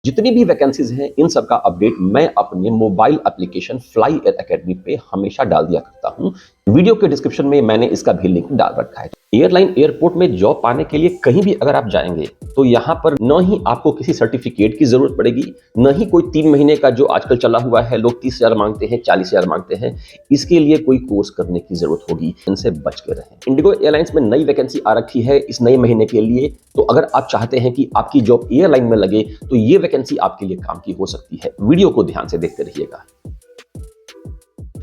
जितनी भी वैकेंसीज हैं इन सब का अपडेट मैं अपने mobile application fly air academy पे हमेशा डाल दिया करता हूं। वीडियो के डिस्क्रिप्शन में मैंने इसका भी लिंक डाल रखा है। एयरलाइन एयरपोर्ट में जॉब पाने के लिए कहीं भी अगर आप जाएंगे तो यहाँ पर न ही आपको किसी सर्टिफिकेट की जरूरत पड़ेगी, न ही कोई 3 महीने का जो आजकल चला हुआ है, लोग 30,000 मांगते हैं, 40,000 मांगते हैं, इसके लिए कोई कोर्स करने की जरूरत होगी। इनसे बच के रहें। इंडिगो एयरलाइंस में नई वैकेंसी आ रखी है इस नए महीने के लिए, तो अगर आप चाहते हैं कि आपकी जॉब एयरलाइन में लगे तो ये वैकेंसी आपके लिए काम की हो सकती है। वीडियो को ध्यान से देखते रहिएगा।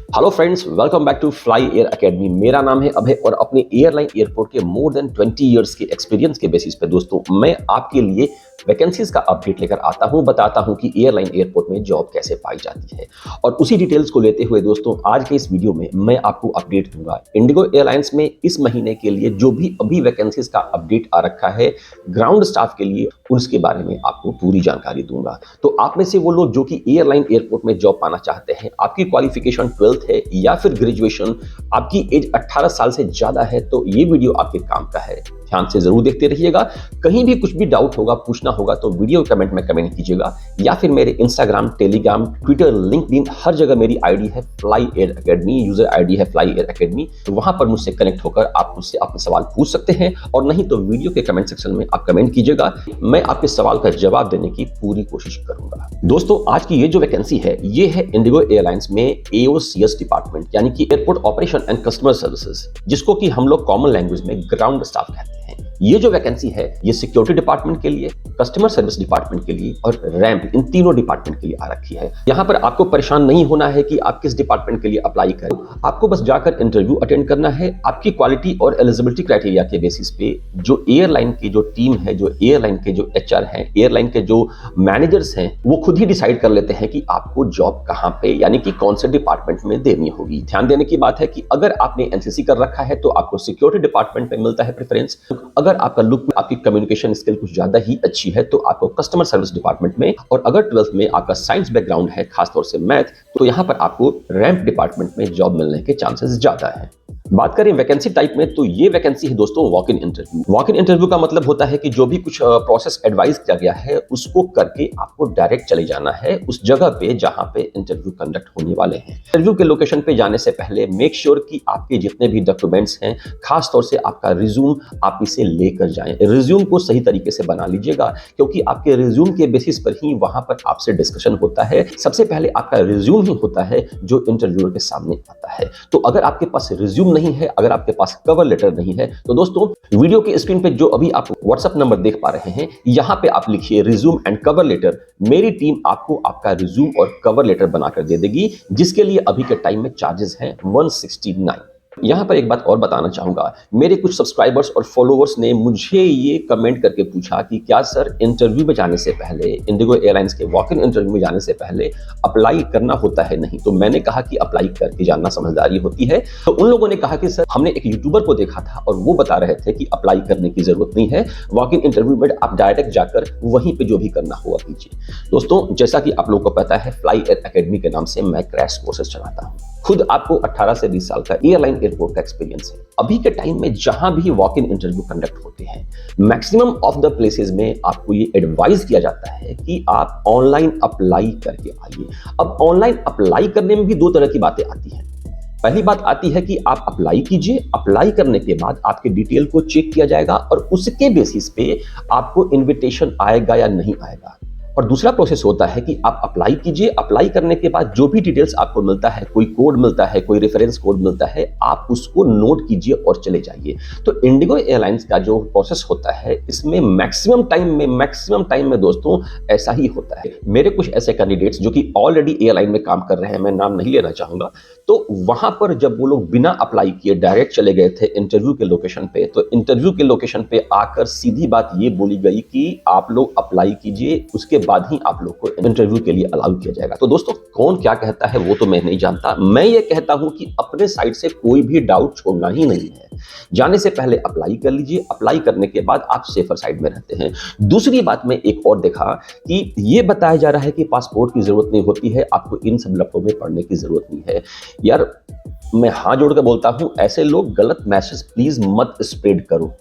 Hello friends, welcome back to fly air academy. मेरा नाम है अभय और अपने एयरलाइन एयरपोर्ट के मोर देन 20 इयर्स के एक्सपीरियंस के बेसिस पे दोस्तों मैं आपके लिए वैकेंसीज का अपडेट लेकर आता हूं, बताता हूं कि एयरलाइन एयरपोर्ट में जॉब कैसे पाई जाती है। और उसी डिटेल्स को लेते हुए दोस्तों आज के इस वीडियो में मैं आपको अपडेट दूंगा इंडिगो एयरलाइंस में इस महीने के लिए जो भी अभी वैकेंसीज का अपडेट आ रखा है ग्राउंड स्टाफ के लिए, उसके बारे में आपको पूरी जानकारी दूंगा। तो आप में से वो लोग जो कि एयरलाइन एयरपोर्ट में जॉब पाना चाहते हैं, आपकी क्वालिफिकेशन 12th है या फिर ग्रेजुएशन, आपकी एज 18 साल से ज्यादा है, तो ये वीडियो आपके काम का है। ध्यान से जरूर देखते रहिएगा। कहीं भी कुछ भी डाउट होगा, पूछना होगा तो वीडियो कमेंट में कमेंट कीजिएगा या फिर मेरे इंस्टाग्राम, टेलीग्राम, ट्विटर, लिंक्डइन, हर जगह मेरी आईडी है fly air academy, user ID है फ्लाई एयर एकेडमी। तो वहां पर मुझसे कनेक्ट होकर आप मुझसे अपने सवाल पूछ सकते हैं, और नहीं तो वीडियो के कमेंट सेक्शन में आप कमेंट कीजिएगा। मैं आपके सवाल का जवाब देने की पूरी कोशिश करूंगा। दोस्तों आज की ये जो वैकेंसी है ये है इंडिगो एयरलाइंस में AOCS डिपार्टमेंट, यानी कि airport operation and customer services, जिसको कि हम लोग कॉमन लैंग्वेज में ग्राउंड स्टाफ कहते हैं। ये जो वैकेंसी है ये सिक्योरिटी डिपार्टमेंट के लिए, कस्टमर सर्विस डिपार्टमेंट के लिए और रैंप, इन तीनों डिपार्टमेंट के लिए आ रखी है। यहाँ पर आपको परेशान नहीं होना है कि आप किस डिपार्टमेंट के लिए अप्लाई करें। आपको बस जाकर इंटरव्यू अटेंड करना है। आपकी क्वालिटी और एलिजिबिलिटी क्राइटेरिया के बेसिस पे जो एयरलाइन की जो टीम है, जो एयरलाइन के जो HR हैं, एयरलाइन के जो मैनेजर्स हैं, वो खुद ही डिसाइड कर लेते हैं कि आपको जॉब कहाँ पे, यानी कि कौन से डिपार्टमेंट में देनी होगी। ध्यान देने की बात है कि अगर आपने NCC कर रखा है तो आपको सिक्योरिटी डिपार्टमेंट में मिलता है प्रेफरेंस। अगर आपका लुक, आपकी कम्युनिकेशन स्किल कुछ ज्यादा ही अच्छी है तो आपको कस्टमर सर्विस डिपार्टमेंट में, और अगर 12th में आपका साइंस बैकग्राउंड है, खासतौर से मैथ, तो यहां पर आपको रैंप डिपार्टमेंट में जॉब मिलने के चांसेस ज्यादा है। बात करें वैकेंसी टाइप में तो ये वैकेंसी है दोस्तों walk in interview. Walk in interview का मतलब होता है कि जो भी कुछ प्रोसेस एडवाइस किया गया है उसको करके आपको डायरेक्ट चले जाना है उस जगह पे जहां पे इंटरव्यू कंडक्ट होने वाले हैं। इंटरव्यू के लोकेशन पे जाने से पहले मेक श्योर कि आपके जितने भी डॉक्यूमेंट्स हैं, खासतौर से आपका रिज्यूम, आप इसे लेकर जाएं। रिज्यूम को सही तरीके से बना लीजिएगा, क्योंकि आपके रिज्यूम के बेसिस पर ही वहां पर आपसे डिस्कशन होता है। सबसे पहले आपका रिज्यूम ही होता है जो इंटरव्यूअर के सामने आता है। तो अगर आपके पास रिज्यूम नहीं है, अगर आपके पास कवर लेटर नहीं है, तो दोस्तों वीडियो की स्क्रीन पे जो अभी आप व्हाट्सएप नंबर देख पा रहे हैं, यहां पे आप लिखिए रिज्यूम एंड कवर लेटर। मेरी टीम आपको आपका रिज्यूम और कवर लेटर बनाकर दे देगी, जिसके लिए अभी के टाइम में चार्जेस हैं 169। यहां पर एक बात और बताना चाहूंगा, मेरे कुछ सब्सक्राइबर्स और फॉलोअर्स ने मुझे ये कमेंट करके पूछा कि क्या सर इंटरव्यू में जाने से पहले, इंडिगो एयरलाइंस के वॉक इन इंटरव्यू में जाने से पहले अप्लाई करना होता है? नहीं। तो मैंने कहा कि अप्लाई करके जाना समझदारी होती है। तो उन लोगों ने कहा कि सर हमने एक यूट्यूबर को देखा था और वो बता रहे थे कि अप्लाई करने की जरूरत नहीं है, वॉक इन इंटरव्यू में आप डायरेक्ट जाकर वहीं पे जो भी करना होगा कीजिए। दोस्तों जैसा कि आप लोगों को पता है, फ्लाई एयर एकेडमी के नाम से मैं क्रैश कोर्सेज चलाता हूं। खुद आपको 18 से 20 साल का एयरलाइन एयरपोर्ट का एक्सपीरियंस है। अभी के टाइम में जहां भी वॉक इन इंटरव्यू कंडक्ट होते हैं, मैक्सिमम ऑफ द प्लेसेस में आपको ये एडवाइस किया जाता है कि आप ऑनलाइन अप्लाई करके आइए। अब ऑनलाइन अप्लाई करने में भी दो तरह की बातें आती हैं। पहली बात आती है कि आप अप्लाई कीजिए, अप्लाई करने के बाद आपके डिटेल को चेक किया जाएगा और उसके बेसिस पे आपको इन्विटेशन आएगा या नहीं आएगा। और दूसरा प्रोसेस होता है कि आप अप्लाई कीजिए, अप्लाई करने के बाद जो भी डिटेल्स आपको मिलता है, कोई कोड मिलता है, कोई रेफरेंस कोड मिलता है, आप उसको नोट कीजिए और चले जाइए। तो इंडिगो एयरलाइंस का जो प्रोसेस होता है इसमें मैक्सिमम टाइम में दोस्तों ऐसा ही होता है। मेरे कुछ ऐसे कैंडिडेट्स जो कि ऑलरेडी एयरलाइन में काम कर रहे हैं, मैं नाम नहीं लेना चाहूंगा, तो वहां पर जब वो लोग बिना अप्लाई किए डायरेक्ट चले गए थे इंटरव्यू के लोकेशन पे, तो इंटरव्यू के लोकेशन पे आकर सीधी बात ये बोली गई कि आप लोग अप्लाई कीजिए, उसके बाद ही आप लोग को इंटरव्यू के लिए अलाउ किया जाएगा। तो दोस्तों कौन क्या कहता है वो तो मैं नहीं जानता, मैं ये कहता हूं कि अपने साइड से कोई भी डाउट छोड़ना ही नहीं है। जाने से पहले अप्लाई कर लीजिए, अप्लाई करने के बाद आप सेफर साइड में रहते हैं। दूसरी बात में एक और देखा कि ये बताया जा रहा है कि पासपोर्ट की जरूरत नहीं होती है, आपको इन सब लफड़ों में पढ़ने की जरूरत नहीं है। यार मैं हाथ जोड़कर बोलता हूं, ऐसे लोग गलत मैसेज प्लीज मत स्प्रेड करो।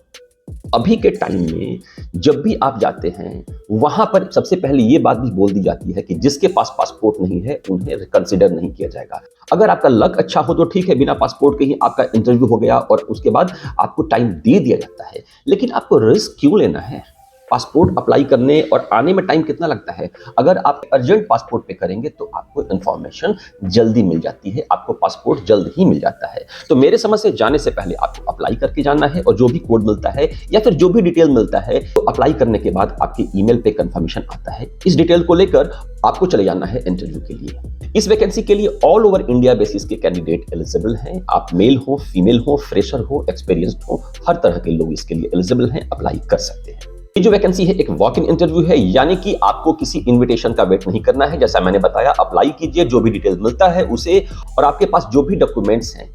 अभी के टाइम में जब भी आप जाते हैं वहां पर सबसे पहले ये बात भी बोल दी जाती है कि जिसके पास पासपोर्ट नहीं है उन्हें कंसिडर नहीं किया जाएगा। अगर आपका लक अच्छा हो तो ठीक है, बिना पासपोर्ट के ही आपका इंटरव्यू हो गया और उसके बाद आपको टाइम दे दिया जाता है। लेकिन आपको रिस्क क्यों लेना है? पासपोर्ट अप्लाई करने और आने में टाइम कितना लगता है? अगर आप अर्जेंट पासपोर्ट पे करेंगे तो आपको इंफॉर्मेशन जल्दी मिल जाती है, आपको पासपोर्ट जल्द ही मिल जाता है। तो मेरे समझ से जाने से पहले आपको अप्लाई करके जाना है और जो भी कोड मिलता है या फिर जो भी डिटेल मिलता है तो अप्लाई करने के बाद आपके ईमेल पे कंफर्मेशन आता है। इस डिटेल को लेकर आपको चले जाना है इंटरव्यू के लिए। इस वैकेंसी के लिए ऑल ओवर इंडिया बेसिस के कैंडिडेट एलिजिबल हैं। आप मेल हो, फीमेल हो, फ्रेशर हो, एक्सपीरियंस्ड हो, हर तरह के लोग इसके लिए एलिजिबल हैं, अप्लाई कर सकते हैं। ये जो वैकेंसी है एक वॉक इन इंटरव्यू है, यानी कि आपको किसी इनविटेशन का वेट नहीं करना है। जैसा मैंने बताया, अप्लाई कीजिए, जो भी डिटेल मिलता है उसे, और आपके पास जो भी डॉक्यूमेंट्स हैं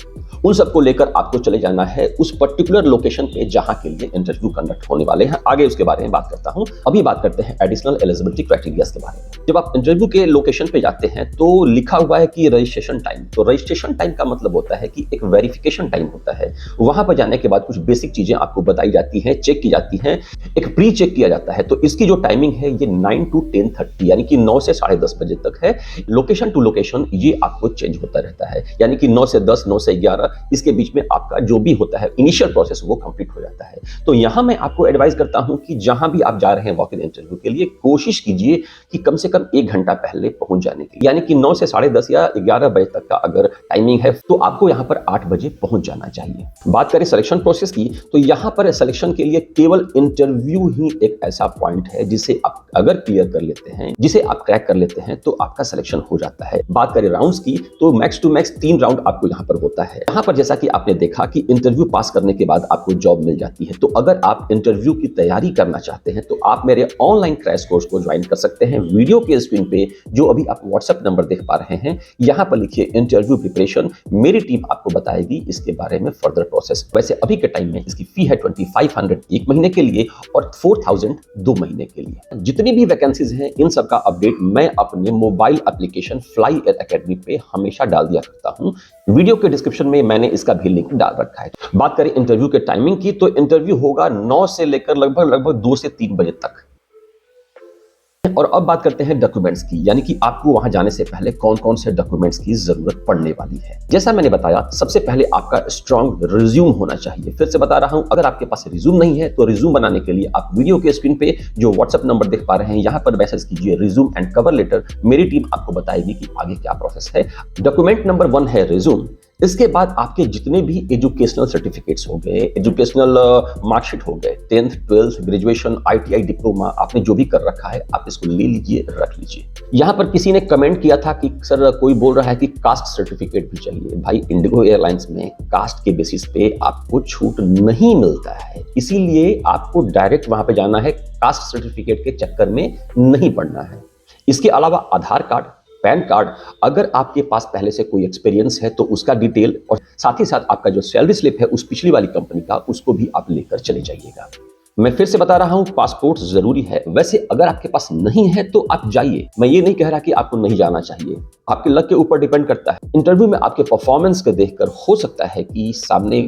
उन सबको लेकर आपको चले जाना है उस पर्टिकुलर लोकेशन पे जहां के लिए इंटरव्यू कंडक्ट होने वाले हैं। आगे उसके बारे में बात करता हूं। अभी बात करते हैं एडिशनल एलिजिबिलिटी क्राइटेरिया के बारे में। जब आप इंटरव्यू के लोकेशन पे जाते हैं तो लिखा हुआ है कि रजिस्ट्रेशन टाइम। तो रजिस्ट्रेशन टाइम का मतलब होता है कि एक वेरिफिकेशन टाइम होता है। वहां पर जाने के बाद कुछ बेसिक चीजें आपको बताई जाती हैं, चेक की जाती हैं, एक प्री चेक किया जाता है। तो इसकी जो टाइमिंग है ये 9 to 10:30 यानी कि 9 से 10:30 बजे तक है। लोकेशन टू लोकेशन ये आपको चेंज होता रहता है, यानी कि 9 से 10, 9 से 11 इसके बीच में आपका जो भी होता है इनिशियल प्रोसेस वो कंप्लीट हो जाता है। तो यहां मैं आपको एडवाइस करता हूं कि जहां भी आप जा रहे हैं वॉक इन इंटरव्यू के लिए, कोशिश कीजिए कि कम से कम 1 घंटा पहले पहुंच जाने की, यानी कि 9 से 10:30 या 11 बजे तक का अगर टाइमिंग है तो आपको यहां पर 8 बजे पहुंच जाना चाहिए। बात करें सिलेक्शन प्रोसेस की, तो यहां पर सिलेक्शन के लिए केवल इंटरव्यू ही एक ऐसा पॉइंट है जिसे आप अगर क्लियर कर लेते हैं, जिसे आप क्रैक कर लेते हैं तो आपका सिलेक्शन हो जाता है। बात करें राउंड्स की, तो मैक्स टू मैक्स 3 राउंड आपको यहां पर होता है। यहां पर जैसा कि आपने देखा कि इंटरव्यू पास करने के बाद आपको जॉब मिल जाती है। तो अगर आप इंटरव्यू की तैयारी करना चाहते हैं तो आप मेरे ऑनलाइन क्रैश कोर्स को ज्वाइन कर सकते हैं। वीडियो के स्क्रीन पे जो अभी आप व्हाट्सएप नंबर देख पा रहे हैं, यहां पर लिखिए इंटरव्यू प्रिपरेशन। मेरी टीम आपको बताएगी इसके बारे में फर्दर प्रोसेस। वैसे अभी के टाइम में इसकी फी है 2500 1 महीने के लिए और 4000 2 महीने के लिए। जितनी भी वैकेंसीज हैं इन सब का अपडेट मैं अपने mobile application fly air academy पे हमेशा डाल दिया करता हूं। वीडियो के डिस्क्रिप्शन में मैंने इसका भी लिंक डाल रखा है। बात करें इंटरव्यू के टाइमिंग की, तो इंटरव्यू होगा 9 से लेकर लगभग 2 से 3 बजे तक। और अब बात करते हैं डॉक्यूमेंट्स की, यानी कि आपको वहां जाने से पहले कौन कौन से डॉक्यूमेंट्स की जरूरत पड़ने वाली है। जैसा मैंने बताया, सबसे पहले आपका स्ट्रॉन्ग रिज्यूम होना चाहिए। फिर से बता रहा हूं, अगर आपके पास रिज्यूम नहीं है तो रिज्यूम बनाने के लिए आप वीडियो के स्क्रीन पे जो व्हाट्सएप नंबर देख पा रहे हैं यहां पर मैसेज कीजिए रिज्यूम एंड कवर लेटर। मेरी टीम आपको बताएगी कि आगे क्या प्रोसेस है। डॉक्यूमेंट नंबर 1 है रिज्यूम। इसके बाद आपके जितने भी एजुकेशनल सर्टिफिकेट्स हो गए, एजुकेशनल मार्कशीट हो गए, 10th 12th graduation, ITI diploma, आपने जो भी कर रखा है आप इसको ले लीजिए, रख लीजिए। यहां पर किसी ने कमेंट किया था कि सर कोई बोल रहा है कि कास्ट सर्टिफिकेट भी चाहिए। भाई, इंडिगो एयरलाइंस में कास्ट के बेसिस पे आपको छूट नहीं मिलता है, इसीलिए आपको डायरेक्ट वहां पे जाना है। कास्ट सर्टिफिकेट के चक्कर में नहीं पड़ना है। इसके अलावा आधार कार्ड, पैन कार्ड, अगर आपके पास पहले से कोई एक्सपीरियंस है तो उसका डिटेल, और साथ ही साथ आपका जो सैलरी स्लिप है उस पिछली वाली कंपनी का, उसको भी आप लेकर चले जाइएगा। मैं फिर से बता रहा हूं, पासपोर्ट जरूरी है। वैसे अगर आपके पास नहीं है तो आप जाइए, मैं ये नहीं कह रहा कि आपको नहीं जाना चाहिए, आपके लक के ऊपर डिपेंड करता है। इंटरव्यू में आपके परफॉर्मेंस को देखकर हो सकता है कि सामने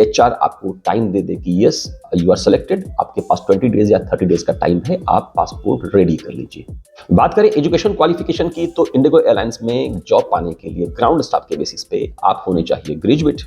HR आपको टाइम दे दे कि यस यू आर सेलेक्टेड, आपके पास 20 डेज या 30 डेज का टाइम है, आप पासपोर्ट रेडी कर लीजिए। बात करें एजुकेशन क्वालिफिकेशन की, तो इंडिगो एयरलाइंस में जॉब पाने के लिए ग्राउंड स्टाफ के बेसिस पे आप होने चाहिए ग्रेजुएट।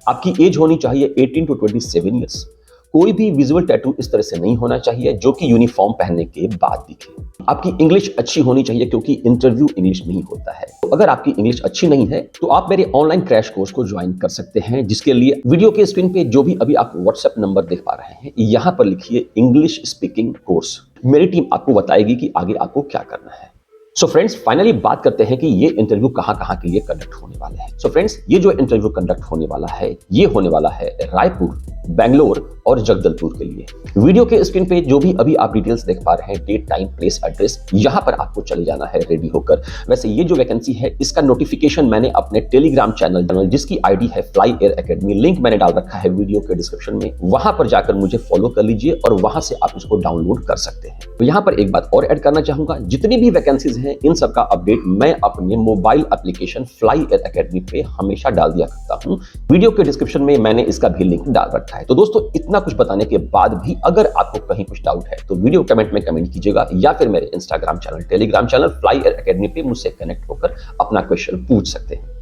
आपकी एज होनी चाहिए 18 to 27 ईयर्स। कोई भी विजुअल टैटू इस तरह से नहीं होना चाहिए जो कि यूनिफॉर्म पहनने के बाद दिखे। आपकी इंग्लिश अच्छी होनी चाहिए क्योंकि इंटरव्यू इंग्लिश में ही होता है। तो अगर आपकी इंग्लिश अच्छी नहीं है तो आप मेरे ऑनलाइन क्रैश कोर्स को ज्वाइन कर सकते हैं, जिसके लिए वीडियो के स्क्रीन पे जो भी अभी आप व्हाट्सएप नंबर देख पा रहे हैं यहां पर लिखिए इंग्लिश स्पीकिंग कोर्स। मेरी टीम आपको बताएगी कि आगे आपको क्या करना है। सो फ्रेंड्स, फाइनली बात करते हैं कि ये इंटरव्यू कहां के लिए कंडक्ट होने वाले हैं। सो फ्रेंड्स, ये जो इंटरव्यू कंडक्ट होने वाला है ये होने वाला है रायपुर, बेंगलोर और जगदलपुर के लिए। वीडियो के स्क्रीन पे जो भी अभी आप डिटेल्स देख पा रहे हैं, डेट, टाइम, प्लेस, एड्रेस, यहां पर आपको चले जाना है रेडी होकर। वैसे ये जो वैकेंसी है इसका नोटिफिकेशन मैंने अपने टेलीग्राम चैनल जिसकी ID है फ्लाई एयर एकेडमी, लिंक मैंने डाल रखा है वीडियो के डिस्क्रिप्शन में, वहां पर जाकर मुझे फॉलो कर लीजिए और वहां से आप इसको डाउनलोड कर सकते हैं। तो यहां पर एक बात और ऐड करना चाहूंगा, जितनी भी वैकेंसीज हैं इन सब का अपडेट मैं अपने mobile application fly air academy पे हमेशा डाल दिया करता हूं। वीडियो के डिस्क्रिप्शन में मैंने इसका भी लिंक डाल रखा है। रखा है। तो दोस्तों इतना कुछ बताने के बाद भी अगर आपको कहीं कुछ डाउट है तो वीडियो कमेंट में कमेंट कीजिएगा या फिर मेरे Instagram channel, Telegram channel fly air academy पे मुझसे कनेक्ट होकर अपना क्वेश्चन पूछ सकते हैं।